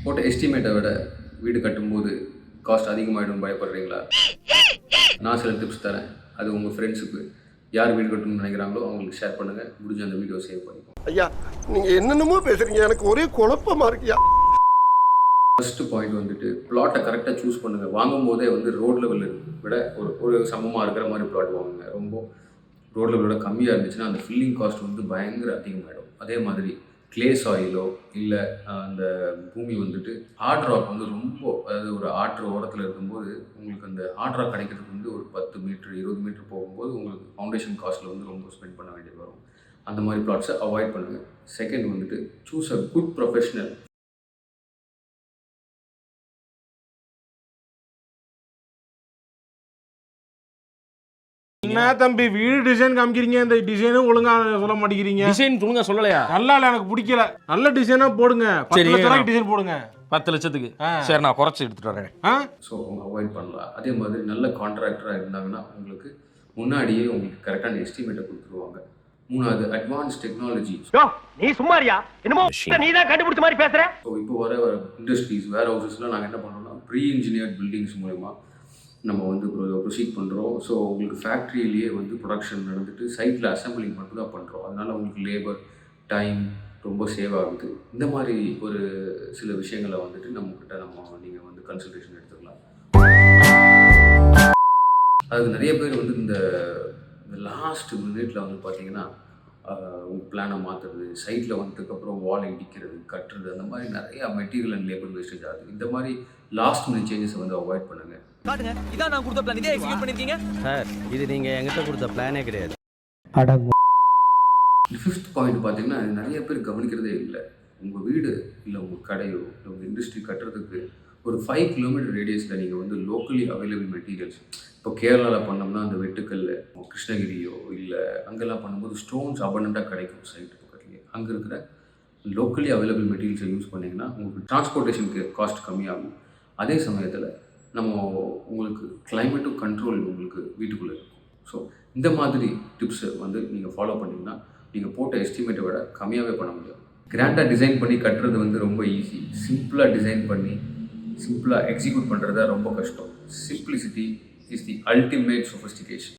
போட்ட எஸ்டிமேட்டை விட வீடு கட்டும்போது காஸ்ட் அதிகமாகிடும் பயப்படுறீங்களா? நான் சில டிப்ஸ் தரேன். அது உங்கள் ஃப்ரெண்ட்ஸுக்கு யார் வீடு கட்டணும்னு நினைக்கிறாங்களோ அவங்களுக்கு ஷேர் பண்ணுங்கள். முடிஞ்ச அந்த வீடியோ சேவ் பண்ணிக்கோங்க. ஐயா நீங்கள் என்னென்னமோ பேசுகிறீங்க, எனக்கு ஒரே குழப்பமாக இருக்கியா. ஃபஸ்ட்டு பாயிண்ட் வந்துட்டு பிளாட்டை கரெக்டாக சூஸ் பண்ணுங்கள். வாங்கும் போதே வந்து ரோட் லெவல் விட ஒரு சமமாக இருக்கிற மாதிரி பிளாட் வாங்குங்க. ரொம்ப ரோட் லெவலோட கம்மியாக இருந்துச்சுன்னா அந்த ஃபில்லிங் காஸ்ட் வந்து பயங்கர அதிகமாகிடும். அதே மாதிரி கிளே சாயிலோ இல்லை அந்த பூமி வந்துட்டு ஹார்ட் ராக் வந்து ரொம்ப, அதாவது ஒரு ஆற்று ஓரத்தில் இருக்கும்போது உங்களுக்கு அந்த ஹார்ட் ராக் கிடைக்கிறதுக்கு வந்து ஒரு 10 மீட்டர் 20 மீட்டர் போகும்போது உங்களுக்கு ஃபவுண்டேஷன் காஸ்ட்டில் வந்து ரொம்ப ஸ்பெண்ட் பண்ண வேண்டியது வரும். அந்த மாதிரி பிளாட்ஸை அவாய்ட் பண்ணுங்கள். செகண்ட் வந்துட்டு சூஸ் அ குட் ப்ரொஃபஷனல். என்ன தம்பி வீடு டிசைன் காமிக்கிறீங்க, இந்த டிசைனும் ஒழுங்கா சொல்ல மாட்டேங்கிறீங்க. டிசைன் ஒழுங்கா சொல்லலையா? நல்லா இல்ல, எனக்கு பிடிக்கல. நல்ல டிசைனா போடுங்க. 10 லட்சம் டிசைன் போடுங்க. 10 லட்சத்துக்கு சரி, நான் குறைச்சி எடுத்துட்டு வரேன். ஸோ அவங்க அவாய்ட் பண்ணலாம். அதே மாதிரி நல்ல கான்ட்ராக்டராக இருந்தாங்கன்னா உங்களுக்கு முன்னாடியே உங்களுக்கு கரெக்டான எஸ்டிமேட்டை கொடுத்துருவாங்க. மூணாவது அட்வான்ஸ் டெக்னாலஜி. நீ சும்மாரியா, என்னமோ நீ தான் கண்டுபிடிச்ச மாதிரி பேசுற. ஸோ இப்போ வர இண்டஸ்ட்ரீஸ் வேர் ஹவுசஸ்லாம் நாங்கள் என்ன பண்ணுறோம்னா ப்ரீ இன்ஜினியர்ட் பில்டிங்ஸ் மூலமா நம்ம வந்து ப்ரொசீட் பண்ணுறோம். ஸோ உங்களுக்கு ஃபேக்ட்ரியிலேயே வந்து ப்ரொடக்ஷன் நடந்துட்டு சைட்டில் அசம்பிளிங் மட்டும் தான் பண்ணுறோம். அதனால் உங்களுக்கு லேபர் டைம் ரொம்ப சேவ் ஆகுது. இந்த மாதிரி ஒரு சில விஷயங்களை வந்துட்டு நம்மக்கிட்ட நீங்கள் வந்து கன்சல்டேஷன் எடுத்துக்கலாம். அது நிறைய பேர் வந்து இந்த லாஸ்ட் மினிட்ல வந்து பார்த்தீங்கன்னா உங்கள் பிளானை மாற்றுறது, சைட்டில் வந்ததுக்கப்புறம் வால் இடிக்கிறது, கட்டுறது, அந்த மாதிரி நிறையா மெட்டீரியல் அண்ட் லேபர் வேஸ்டேஜ் ஆகுது. இந்த மாதிரி லாஸ்ட் மினிட் சேஞ்சஸை வந்து அவாய்ட் பண்ணுங்கள். காட்டுங்க, இதான் நான் கொடுத்த பிளான். இதே எக்ஸிக்யூட் பண்ணிருக்கீங்க சார். இது நீங்க என்கிட்ட கொடுத்த பிளானே கிடையாது. ஃபிஃப்த் பாயிண்ட் பார்த்தீங்கன்னா நிறைய பேர் கவனிக்கிறதே இல்லை. உங்கள் வீடு இல்லை உங்கள் கடையோ இல்லை உங்கள் இண்டஸ்ட்ரி கட்டுறதுக்கு ஒரு 5 கிலோமீட்டர் ரேடியஸில் நீங்கள் வந்து லோக்கலி அவைலபிள் மெட்டீரியல்ஸ், இப்போ கேரளாவில் பண்ணோம்னா அந்த வெட்டுக்கல், கிருஷ்ணகிரியோ இல்லை அங்கெல்லாம் பண்ணும்போது ஸ்டோன்ஸ் அபண்டண்ட்டாக கிடைக்கும் சைட்டு பக்கத்துலேயே. அங்கே இருக்கிற லோக்கலி அவைலபிள் மெட்டீரியல்ஸை யூஸ் பண்ணிங்கன்னா உங்களுக்கு டிரான்ஸ்போர்ட்டேஷனுக்கு காஸ்ட் கம்மியாகும். அதே சமயத்தில் உங்களுக்கு கிளைமேட்டும் கண்ட்ரோல் உங்களுக்கு வீட்டுக்குள்ளே இருக்கும். ஸோ இந்த மாதிரி டிப்ஸை வந்து நீங்கள் ஃபாலோ பண்ணிங்கன்னா நீங்கள் போட்ட எஸ்டிமேட்டை விட கம்மியாகவே பண்ண முடியும். கிராண்டாக டிசைன் பண்ணி கட்டுறது வந்து ரொம்ப ஈஸி. சிம்பிளாக டிசைன் பண்ணி சிம்பிளாக எக்ஸிக்யூட் பண்ணுறது ரொம்ப கஷ்டம். Simplicity is the ultimate sophistication.